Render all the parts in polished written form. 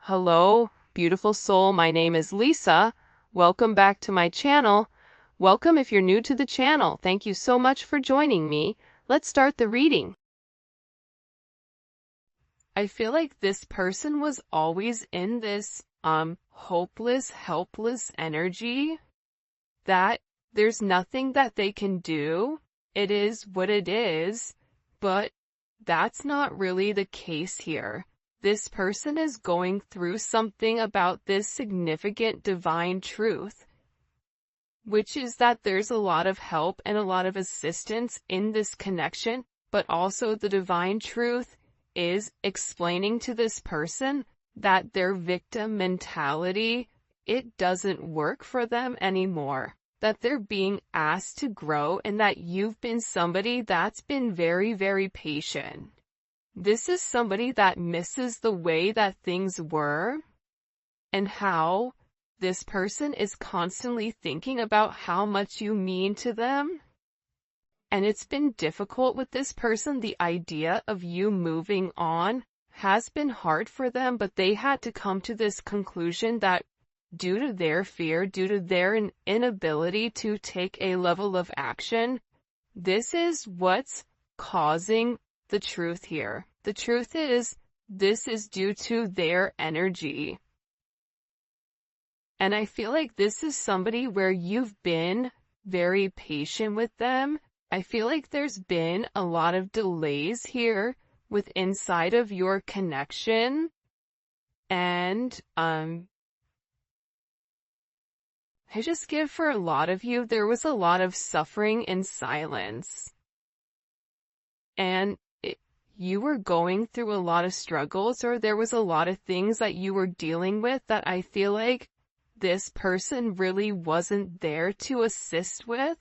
Hello, beautiful soul. My name is Lisa. Welcome back to my channel. Welcome if you're new to the channel. Thank you so much for joining me. Let's start the reading. I feel like this person was always in this hopeless, helpless energy that there's nothing that they can do. It is what it is, but that's not really the case here. This person is going through something about this significant divine truth, which is that there's a lot of help and a lot of assistance in this connection, but also the divine truth is explaining to this person that their victim mentality, it doesn't work for them anymore, that they're being asked to grow, and that you've been somebody that's been very, very patient. This is somebody that misses the way that things were and how this person is constantly thinking about how much you mean to them. And it's been difficult with this person. The idea of you moving on has been hard for them, but they had to come to this conclusion that due to their fear, due to their inability to take a level of action, this is what's causing the truth here. The truth is, this is due to their energy. And I feel like this is somebody where you've been very patient with them. I feel like there's been a lot of delays here with inside of your connection. And, I just give for a lot of you, there was a lot of suffering in silence. And you were going through a lot of struggles, or there was a lot of things that you were dealing with that I feel like this person really wasn't there to assist with.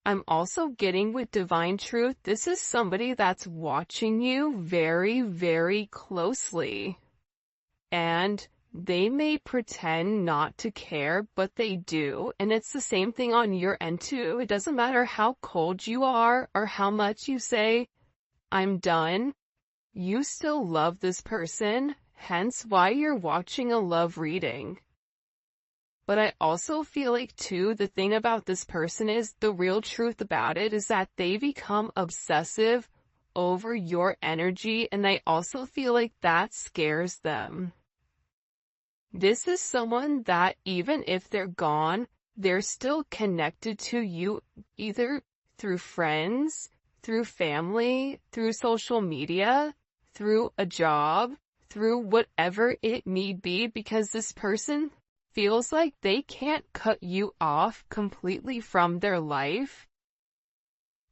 I'm also getting with divine truth, this is somebody that's watching you very, very closely. And they may pretend not to care, but they do. And it's the same thing on your end too. It doesn't matter how cold you are or how much you say, I'm done. You still love this person, hence why you're watching a love reading. But I also feel like too, the thing about this person is, the real truth about it is that they become obsessive over your energy, and I also feel like that scares them. This is someone that even if they're gone, they're still connected to you, either through friends, through family, through social media, through a job, through whatever it may be, because this person feels like they can't cut you off completely from their life.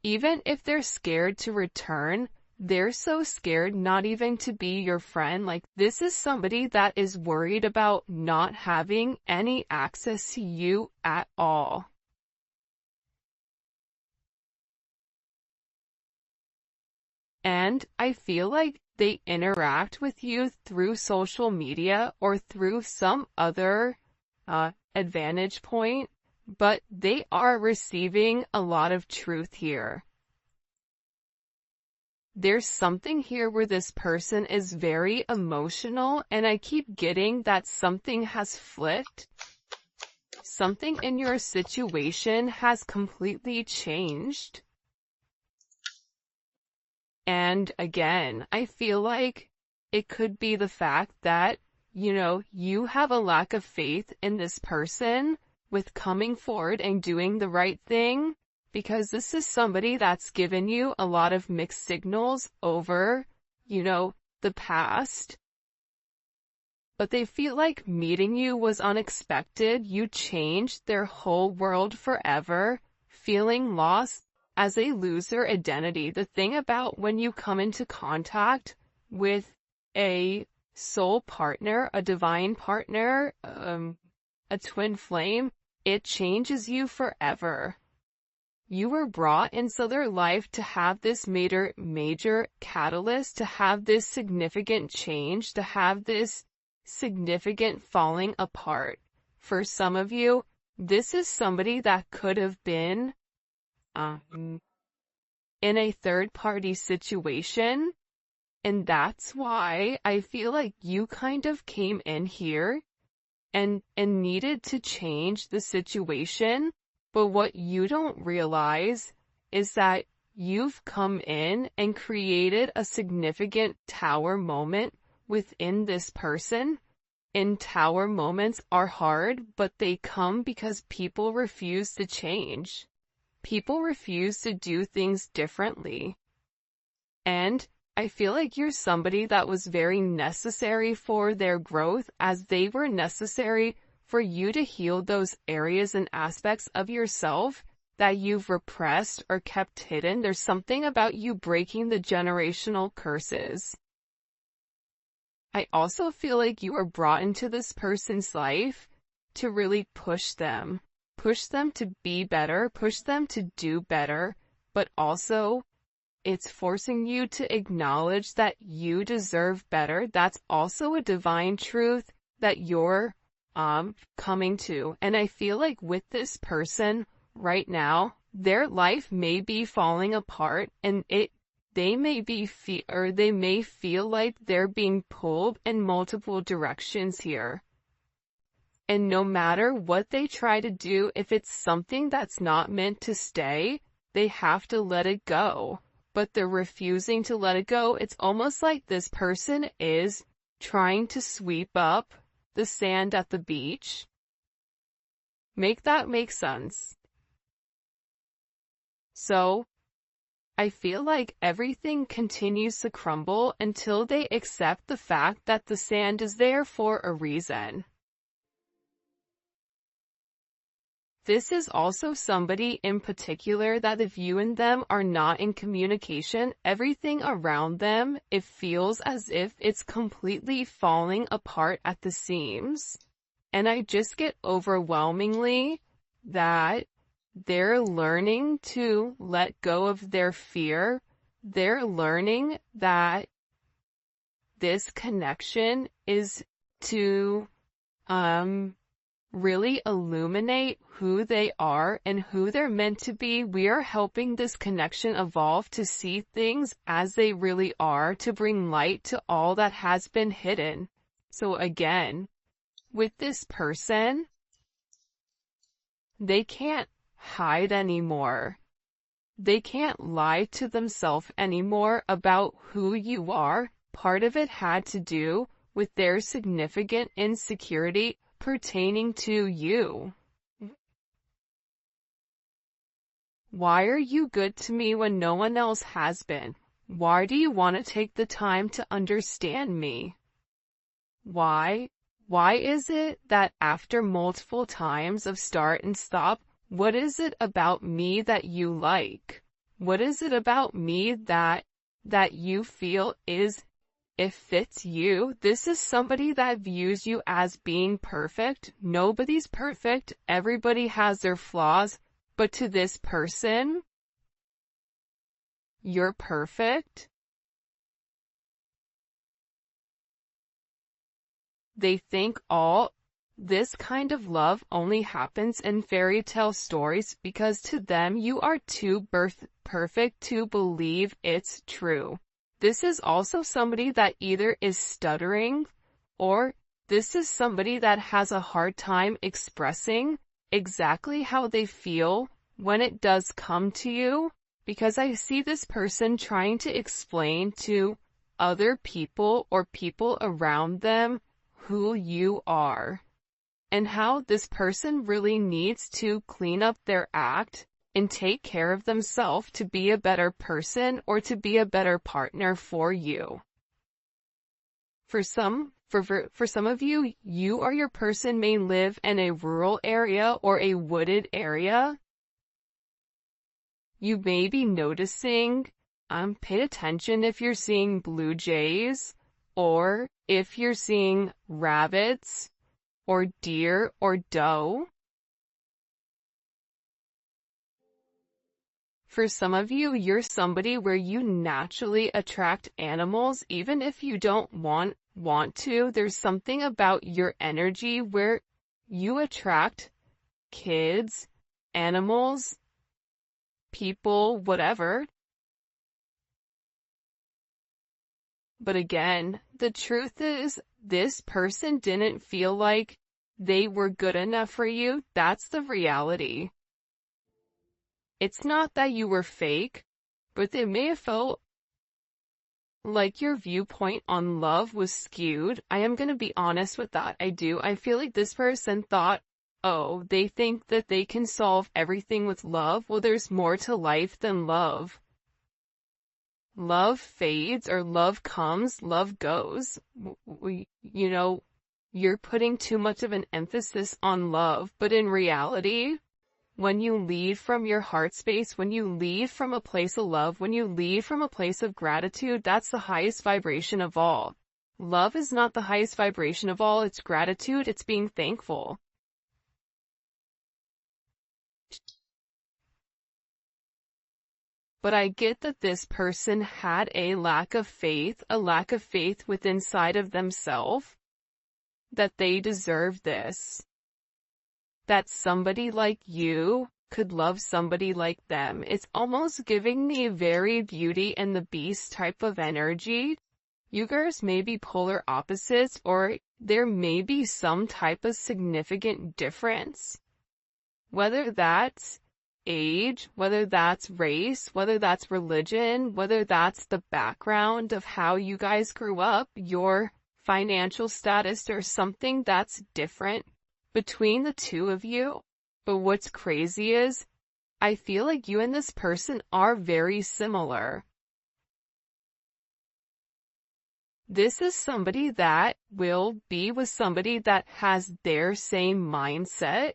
Even if they're scared to return, they're so scared not even to be your friend. Like, this is somebody that is worried about not having any access to you at all. And I feel like they interact with you through social media or through some other advantage point, but they are receiving a lot of truth here. There's something here where this person is very emotional, and I keep getting that something has flipped. Something in your situation has completely changed. And again, I feel like it could be the fact that, you have a lack of faith in this person with coming forward and doing the right thing. Because this is somebody that's given you a lot of mixed signals over, the past. But they feel like meeting you was unexpected. You changed their whole world forever, feeling lost as a loser identity. The thing about when you come into contact with a soul partner, a divine partner, a twin flame, it changes you forever. You were brought into their life to have this major catalyst, to have this significant change, to have this significant falling apart. For some of you, this is somebody that could have been in a third-party situation, And that's why I feel like you kind of came in here and needed to change the situation. But what you don't realize is that you've come in and created a significant tower moment within this person. And tower moments are hard, but they come because people refuse to change. People refuse to do things differently. And I feel like you're somebody that was very necessary for their growth, as they were necessary for you to heal those areas and aspects of yourself that you've repressed or kept hidden. There's something about you breaking the generational curses. I also feel like you were brought into this person's life to really push them to be better, push them to do better, but also it's forcing you to acknowledge that you deserve better. That's also a divine truth that you're coming to. And I feel like with this person right now, their life may be falling apart, and they may feel like they're being pulled in multiple directions here. And no matter what they try to do, if it's something that's not meant to stay, they have to let it go. But they're refusing to let it go. It's almost like this person is trying to sweep up the sand at the beach. Make that make sense. So, I feel like everything continues to crumble until they accept the fact that the sand is there for a reason. This is also somebody in particular that if you and them are not in communication, everything around them, it feels as if it's completely falling apart at the seams. And I just get overwhelmingly that they're learning to let go of their fear. They're learning that this connection is to, really illuminate who they are and who they're meant to be. We are helping this connection evolve to see things as they really are, to bring light to all that has been hidden. So again, with this person, they can't hide anymore. They can't lie to themselves anymore about who you are. Part of it had to do with their significant insecurity pertaining to you. Why are you good to me when no one else has been? Why do you want to take the time to understand me? Why? Why is it that after multiple times of start and stop, what is it about me that you like? What is it about me that you feel it fits you? This is somebody that views you as being perfect. Nobody's perfect. Everybody has their flaws. But to this person, you're perfect. They think all this kind of love only happens in fairy tale stories because to them you are too perfect to believe it's true. This is also somebody that either is stuttering, or this is somebody that has a hard time expressing exactly how they feel when it does come to you, because I see this person trying to explain to other people or people around them who you are, and how this person really needs to clean up their act and take care of themselves to be a better person or to be a better partner for you. For some of you, you or your person may live in a rural area or a wooded area. You may be noticing, pay attention if you're seeing blue jays, or if you're seeing rabbits, or deer, or doe. For some of you, you're somebody where you naturally attract animals, even if you don't want to. There's something about your energy where you attract kids, animals, people, whatever. But again, the truth is, this person didn't feel like they were good enough for you. That's the reality. It's not that you were fake, but they may have felt like your viewpoint on love was skewed. I am going to be honest with that. I feel like this person thought, oh, they think that they can solve everything with love. Well, there's more to life than love. Love fades or love comes, love goes. You're putting too much of an emphasis on love, but in reality, when you lead from your heart space, when you lead from a place of love, when you lead from a place of gratitude, that's the highest vibration of all. Love is not the highest vibration of all, it's gratitude, it's being thankful. But I get that this person had a lack of faith within inside of themselves, that they deserve this. That somebody like you could love somebody like them. It's almost giving me very Beauty and the Beast type of energy. You guys may be polar opposites, or there may be some type of significant difference. Whether that's age, whether that's race, whether that's religion, whether that's the background of how you guys grew up, your financial status, or something that's different between the two of you. But what's crazy is, I feel like you and this person are very similar. This is somebody that will be with somebody that has their same mindset,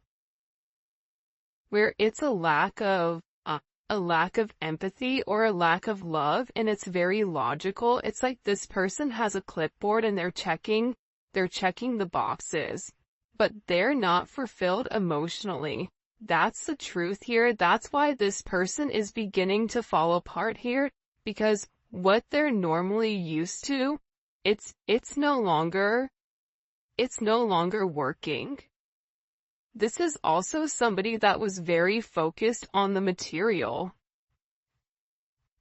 where it's a lack of empathy or a lack of love, and it's very logical. It's like this person has a clipboard and they're checking the boxes, but they're not fulfilled emotionally. That's the truth here. That's why this person is beginning to fall apart here, because what they're normally used to, it's no longer working. This is also somebody that was very focused on the material.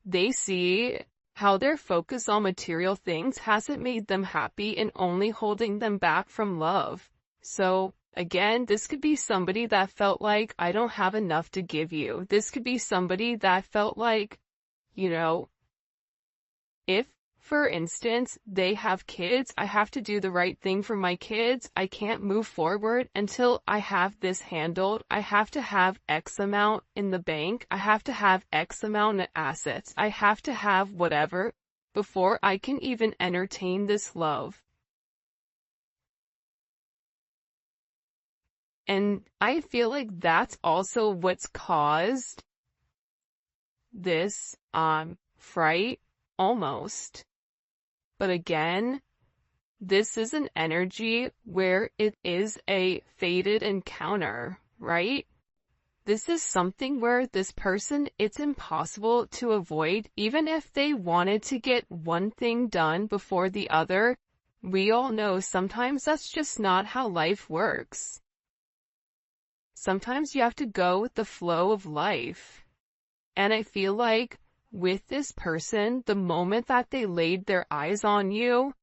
They see how their focus on material things hasn't made them happy and only holding them back from love. So, again, this could be somebody that felt like, I don't have enough to give you. This could be somebody that felt like, if, for instance, they have kids, I have to do the right thing for my kids. I can't move forward until I have this handled. I have to have X amount in the bank. I have to have X amount of assets. I have to have whatever before I can even entertain this love. And I feel like that's also what's caused this, fright, almost. But again, this is an energy where it is a fated encounter, right? This is something where this person, it's impossible to avoid. Even if they wanted to get one thing done before the other, we all know sometimes that's just not how life works. Sometimes you have to go with the flow of life. And I feel like with this person, the moment that they laid their eyes on you,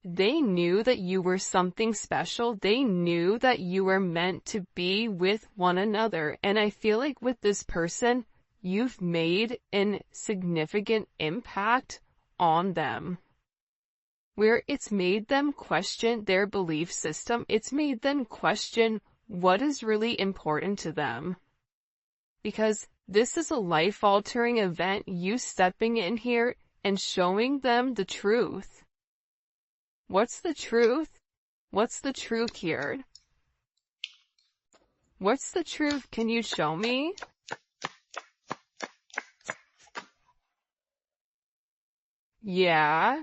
they knew that you were something special. They knew that you were meant to be with one another. And I feel like with this person, you've made a significant impact on them, where it's made them question their belief system. It's made them question what is really important to them. Because this is a life-altering event, you stepping in here and showing them the truth. What's the truth? What's the truth here? What's the truth? Can you show me? Yeah,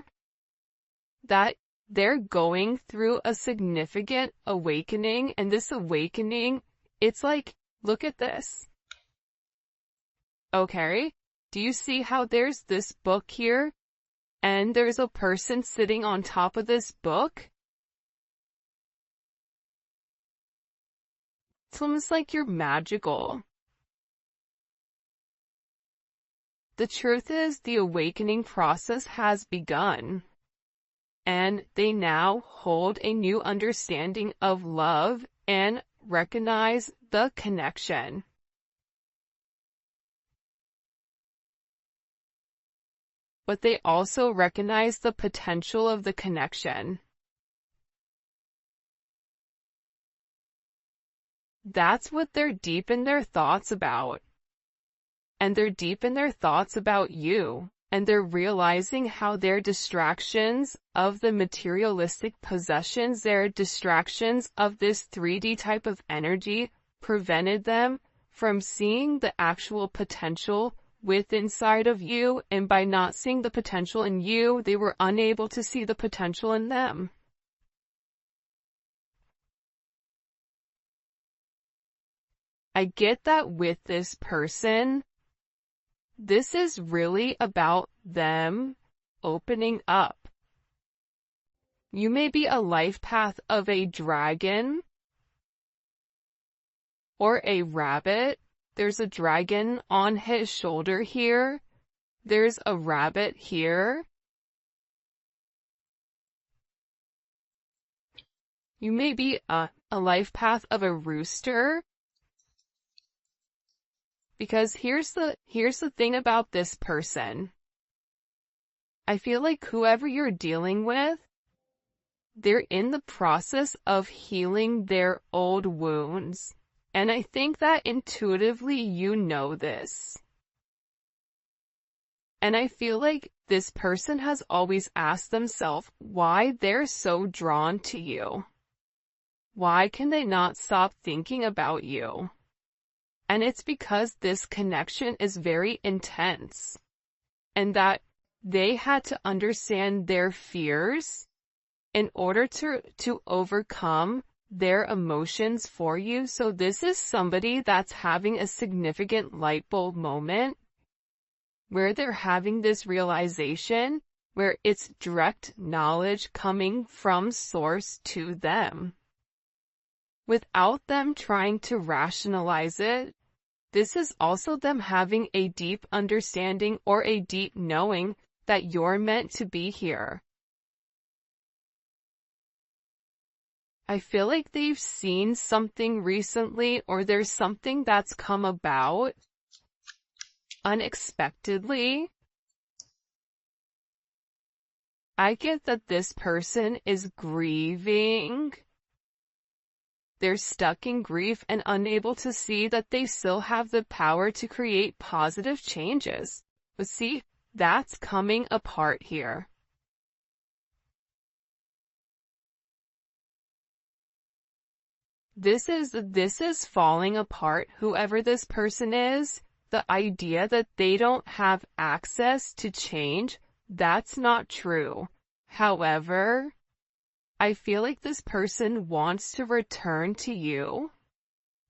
that they're going through a significant awakening, and this awakening, it's like, look at this. Okay, do you see how there's this book here, and there's a person sitting on top of this book? It's almost like you're magical. The truth is, the awakening process has begun, and they now hold a new understanding of love and recognize the connection. But they also recognize the potential of the connection. That's what they're deep in their thoughts about. And they're deep in their thoughts about you. And they're realizing how their distractions of the materialistic possessions, their distractions of this 3D type of energy, prevented them from seeing the actual potential within inside of you. And by not seeing the potential in you, they were unable to see the potential in them. I get that with this person, this is really about them opening up. You may be a life path of a dragon or a rabbit. There's a dragon on his shoulder here. There's a rabbit here. You may be a life path of a rooster. Because here's the thing about this person. I feel like whoever you're dealing with, they're in the process of healing their old wounds. And I think that intuitively you know this. And I feel like this person has always asked themselves why they're so drawn to you. Why can they not stop thinking about you? And it's because this connection is very intense, and that they had to understand their fears in order to overcome their emotions for you. So this is somebody that's having a significant light bulb moment where they're having this realization, where it's direct knowledge coming from source to them, without them trying to rationalize it. This is also them having a deep understanding or a deep knowing that you're meant to be here. I feel like they've seen something recently, or there's something that's come about unexpectedly. I get that this person is grieving. They're stuck in grief and unable to see that they still have the power to create positive changes. But see, that's coming apart here. This is falling apart, whoever this person is. The idea that they don't have access to change, that's not true. However, I feel like this person wants to return to you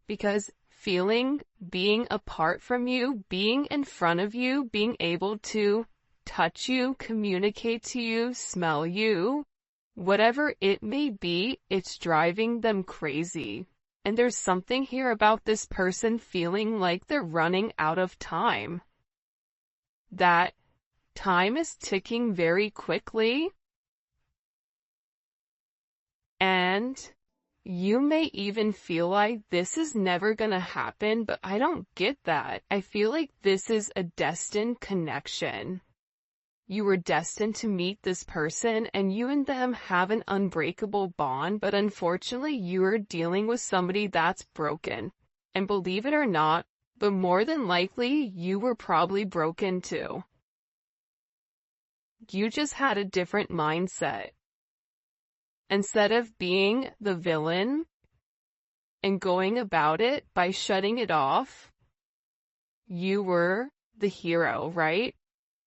because being apart from you, being in front of you, being able to touch you, communicate to you, smell you, whatever it may be, it's driving them crazy. And there's something here about this person feeling like they're running out of time. That time is ticking very quickly. And you may even feel like this is never gonna happen, but I don't get that. I feel like this is a destined connection. You were destined to meet this person, and you and them have an unbreakable bond, but unfortunately you are dealing with somebody that's broken. And believe it or not, but more than likely you were probably broken too. You just had a different mindset. Instead of being the villain and going about it by shutting it off, you were the hero, right?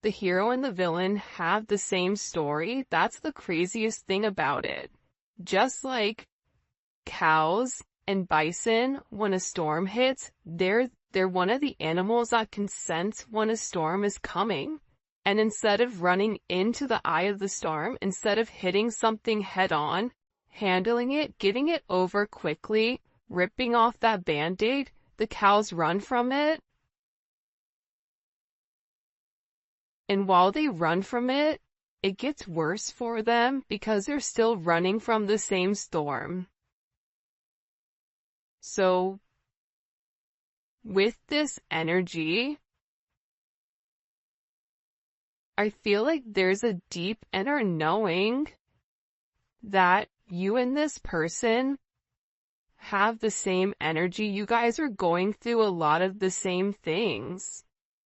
The hero and the villain have the same story. That's the craziest thing about it. Just like cows and bison, when a storm hits, they're one of the animals that can sense when a storm is coming. And instead of running into the eye of the storm, instead of hitting something head on, handling it, getting it over quickly, ripping off that band-aid, the cows run from it. And while they run from it, it gets worse for them because they're still running from the same storm. So, with this energy, I feel like there's a deep inner knowing that you and this person have the same energy. You guys are going through a lot of the same things.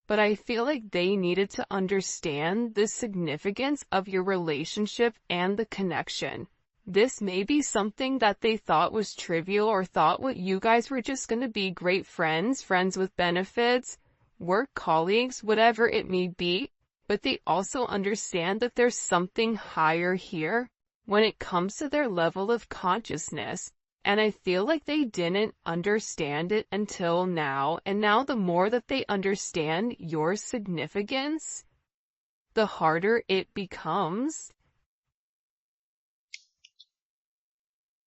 But I feel like they needed to understand the significance of your relationship and the connection. This may be something that they thought was trivial or thought what you guys were just going to be great friends, friends with benefits, work colleagues, whatever it may be. But they also understand that there's something higher here when it comes to their level of consciousness. And I feel like they didn't understand it until now, and now the more that they understand your significance, the harder it becomes.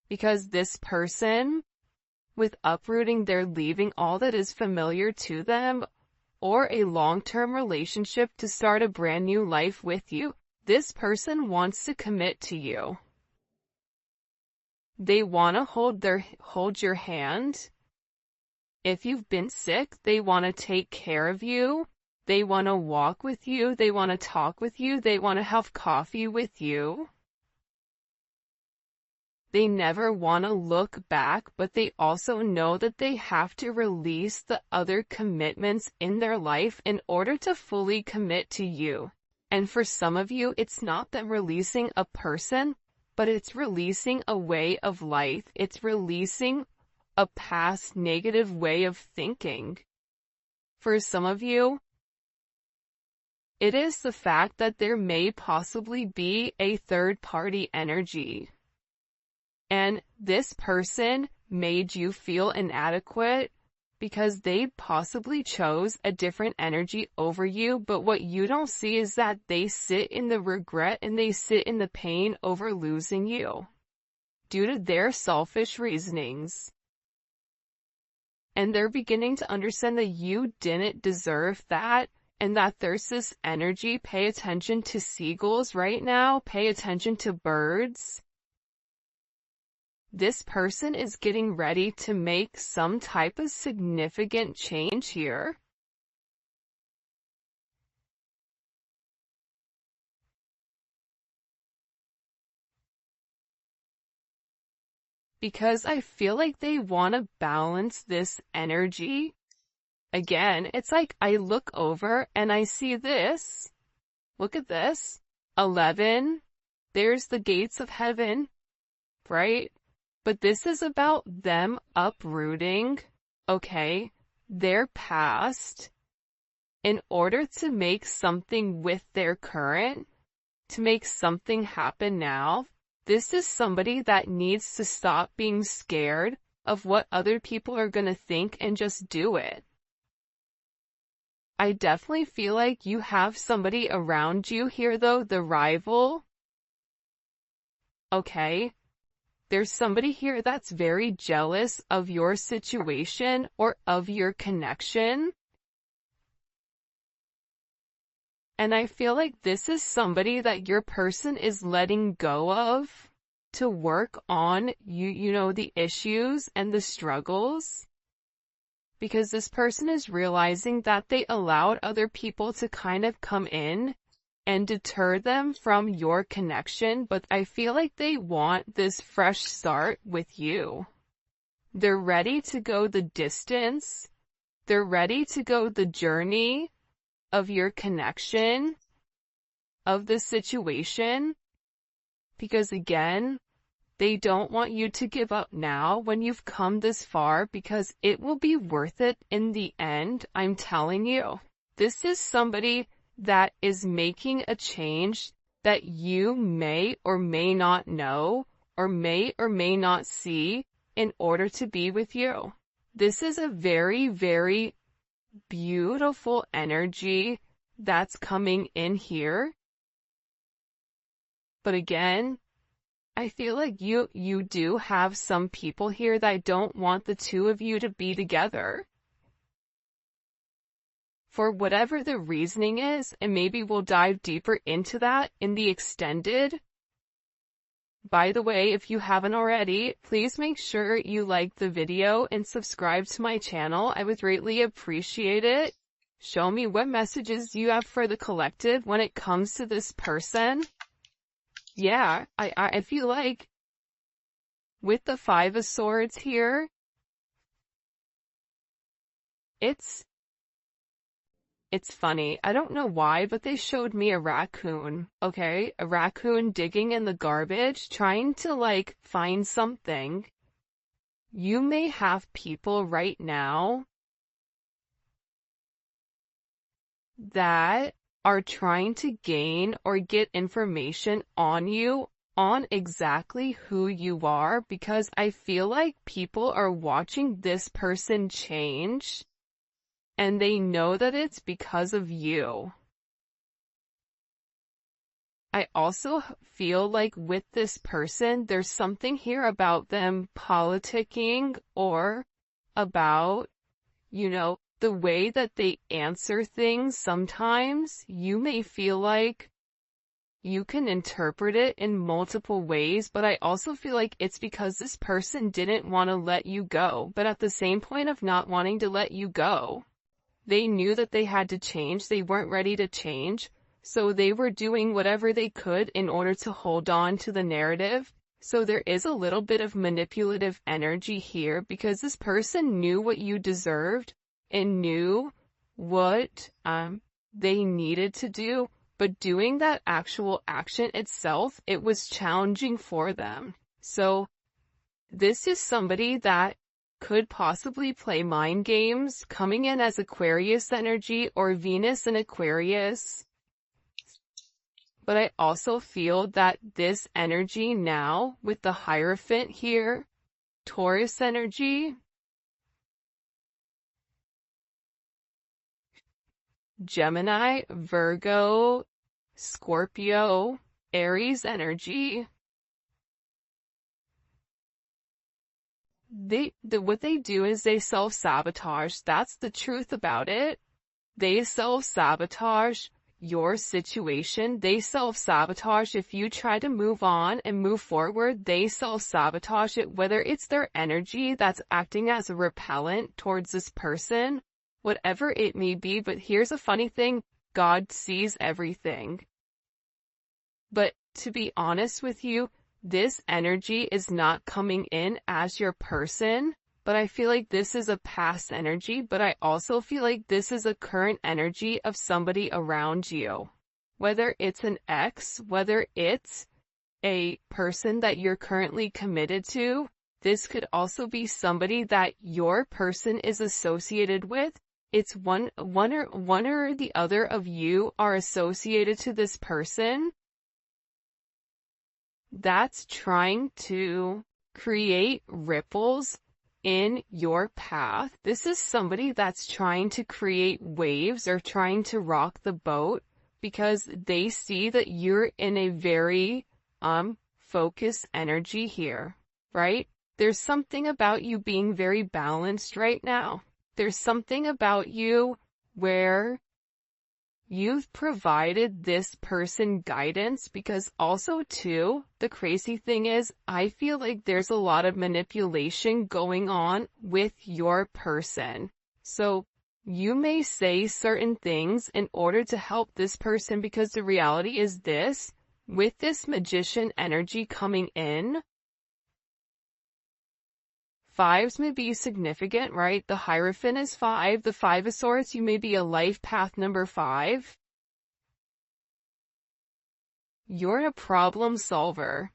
Because this person, with uprooting, they're leaving all that is familiar to them, or a long-term relationship to start a brand new life with you. This person wants to commit to you. They want to hold your hand. If you've been sick, they want to take care of you. They want to walk with you. They want to talk with you. They want to have coffee with you. They never want to look back, but they also know that they have to release the other commitments in their life in order to fully commit to you. And for some of you, it's not them releasing a person, but it's releasing a way of life. It's releasing a past negative way of thinking. For some of you, it is the fact that there may possibly be a third-party energy. And this person made you feel inadequate because they possibly chose a different energy over you, but what you don't see is that they sit in the regret and they sit in the pain over losing you due to their selfish reasonings. And they're beginning to understand that you didn't deserve that, and that there's this energy. Pay attention to seagulls right now. Pay attention to birds. This person is getting ready to make some type of significant change here. Because I feel like they want to balance this energy. Again, it's like I look over and I see this. Look at this. 11. There's the gates of heaven, right? But this is about them uprooting, okay, their past in order to make something with their current, to make something happen now. This is somebody that needs to stop being scared of what other people are going to think and just do it. I definitely feel like you have somebody around you here though, the rival. Okay. There's somebody here that's very jealous of your situation or of your connection. And I feel like this is somebody that your person is letting go of to work on you know, the issues and the struggles. Because this person is realizing that they allowed other people to kind of come in and deter them from your connection, but I feel like they want this fresh start with you. They're ready to go the distance. They're ready to go the journey of your connection, of the situation, because again, they don't want you to give up now when you've come this far, because it will be worth it in the end, I'm telling you. This is somebody that is making a change that you may or may not know or may not see in order to be with you. This is a very, very beautiful energy that's coming in here. But again, I feel like you do have some people here that don't want the two of you to be together. for whatever the reasoning is, and maybe we'll dive deeper into that in the extended. By the way, if you haven't already, please make sure you like the video and subscribe to my channel. I would greatly appreciate it. Show me what messages you have for the collective when it comes to this person. Yeah, I feel like with the Five of Swords here, it's funny. I don't know why, but they showed me a raccoon, okay? A raccoon digging in the garbage, trying to like find something. You may have people right now that are trying to gain or get information on you, on exactly who you are, because I feel like people are watching this person change and they know that it's because of you. I also feel like with this person, there's something here about them politicking or about, the way that they answer things. Sometimes you may feel like you can interpret it in multiple ways, but I also feel like it's because this person didn't want to let you go. But at the same point of not wanting to let you go, they knew that they had to change. They weren't ready to change. So they were doing whatever they could in order to hold on to the narrative. So there is a little bit of manipulative energy here because this person knew what you deserved and knew what they needed to do, but doing that actual action itself, it was challenging for them. So this is somebody that could possibly play mind games, coming in as Aquarius energy or Venus in Aquarius. But I also feel that this energy now, with the Hierophant here, Taurus energy, Gemini, Virgo, Scorpio, Aries energy, what they do is they self-sabotage. That's the truth about it. They self-sabotage your situation. They self-sabotage if you try to move on and move forward. They self-sabotage it, whether it's their energy that's acting as a repellent towards this person, whatever it may be. But here's a funny thing, God sees everything. But to be honest with you, this energy is not coming in as your person, but I feel like this is a past energy, but I also feel like this is a current energy of somebody around you. Whether it's an ex, whether it's a person that you're currently committed to, this could also be somebody that your person is associated with. It's one or the other of you are associated to this person that's trying to create ripples in your path. This is somebody that's trying to create waves or trying to rock the boat because they see that you're in a very focused energy here, right? There's something about you being very balanced right now. There's something about you where you've provided this person guidance, because also too, the crazy thing is, I feel like there's a lot of manipulation going on with your person. So you may say certain things in order to help this person, because the reality is this, with this Magician energy coming in, fives may be significant, right? The Hierophant is 5. The Five of Swords, you may be a life path number 5. You're a problem solver.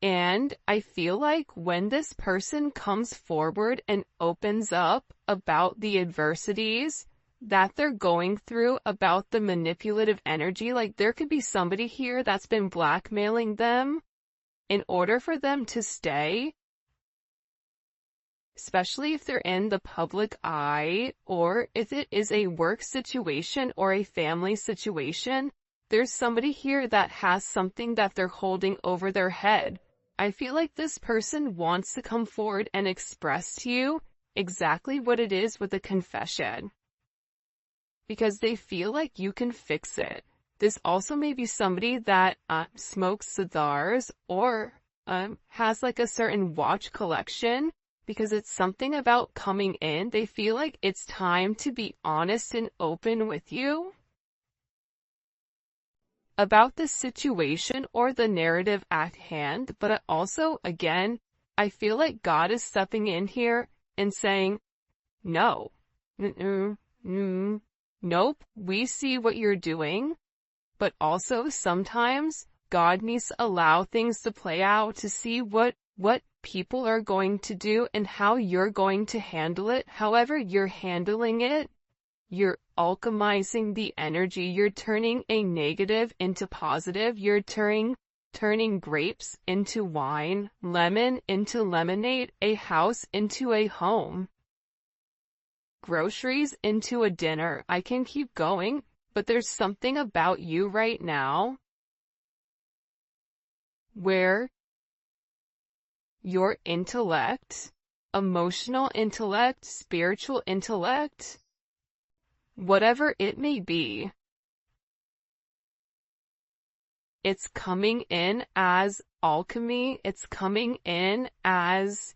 And I feel like when this person comes forward and opens up about the adversities that they're going through, about the manipulative energy, like there could be somebody here that's been blackmailing them in order for them to stay, especially if they're in the public eye, or if it is a work situation or a family situation. There's somebody here that has something that they're holding over their head. I feel like this person wants to come forward and express to you exactly what it is with a confession. because they feel like you can fix it. This also may be somebody that smokes cigars or has like a certain watch collection, because it's something about coming in. They feel like it's time to be honest and open with you about the situation or the narrative at hand. But also, again, I feel like God is stepping in here and saying, no, nope, we see what you're doing. But also sometimes God needs to allow things to play out to see what people are going to do and how you're going to handle it. However you're handling it, you're alchemizing the energy. You're turning a negative into positive. You're turning grapes into wine, lemon into lemonade, a house into a home, groceries into a dinner. I can keep going, but there's something about you right now where your intellect, emotional intellect, spiritual intellect, whatever it may be, it's coming in as alchemy. It's coming in as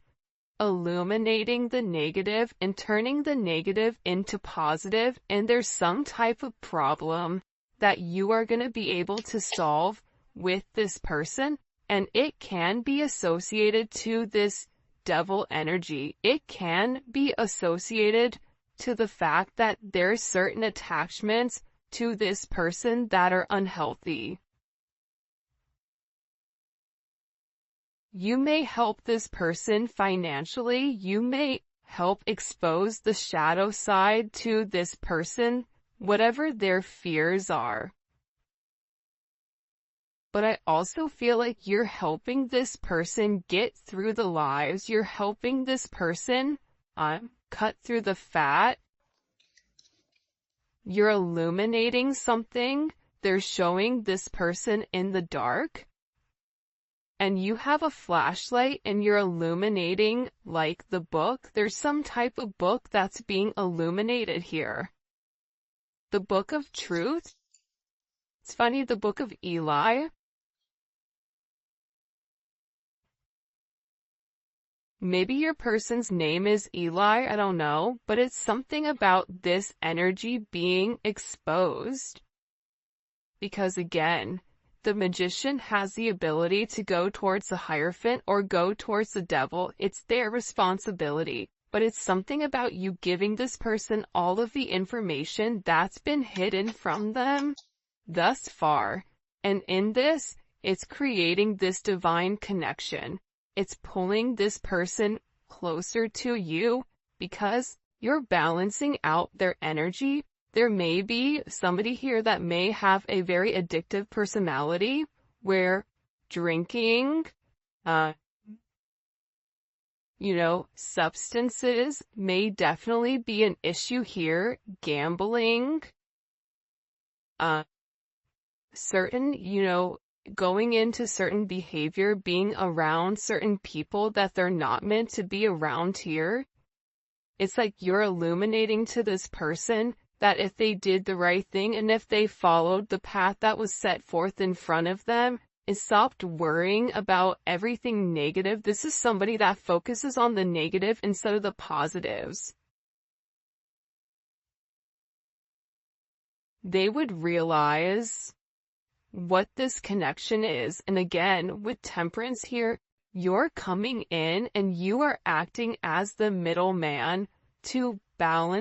illuminating the negative and turning the negative into positive. And there's some type of problem that you are going to be able to solve with this person. And it can be associated to this devil energy. It can be associated to the fact that there's certain attachments to this person that are unhealthy. You may help this person financially. You may help expose the shadow side to this person, whatever their fears are. But I also feel like you're helping this person get through the lies. You're helping this person cut through the fat. You're illuminating something. They're showing this person in the dark. And you have a flashlight and you're illuminating like the book. There's some type of book that's being illuminated here. The book of truth. It's funny, the book of Eli. Maybe your person's name is Eli, I don't know, but it's something about this energy being exposed. Because again, the magician has the ability to go towards the Hierophant or go towards the devil. It's their responsibility. But it's something about you giving this person all of the information that's been hidden from them thus far. And in this, it's creating this divine connection. It's pulling this person closer to you because you're balancing out their energy. There may be somebody here that may have a very addictive personality where drinking, substances may definitely be an issue here. Gambling, certain, going into certain behavior, being around certain people that they're not meant to be around here. It's like you're illuminating to this person that if they did the right thing and if they followed the path that was set forth in front of them and stopped worrying about everything negative. This is somebody that focuses on the negative instead of the positives. They would realize what this connection is. And again, with Temperance here, you're coming in and you are acting as the middleman to balance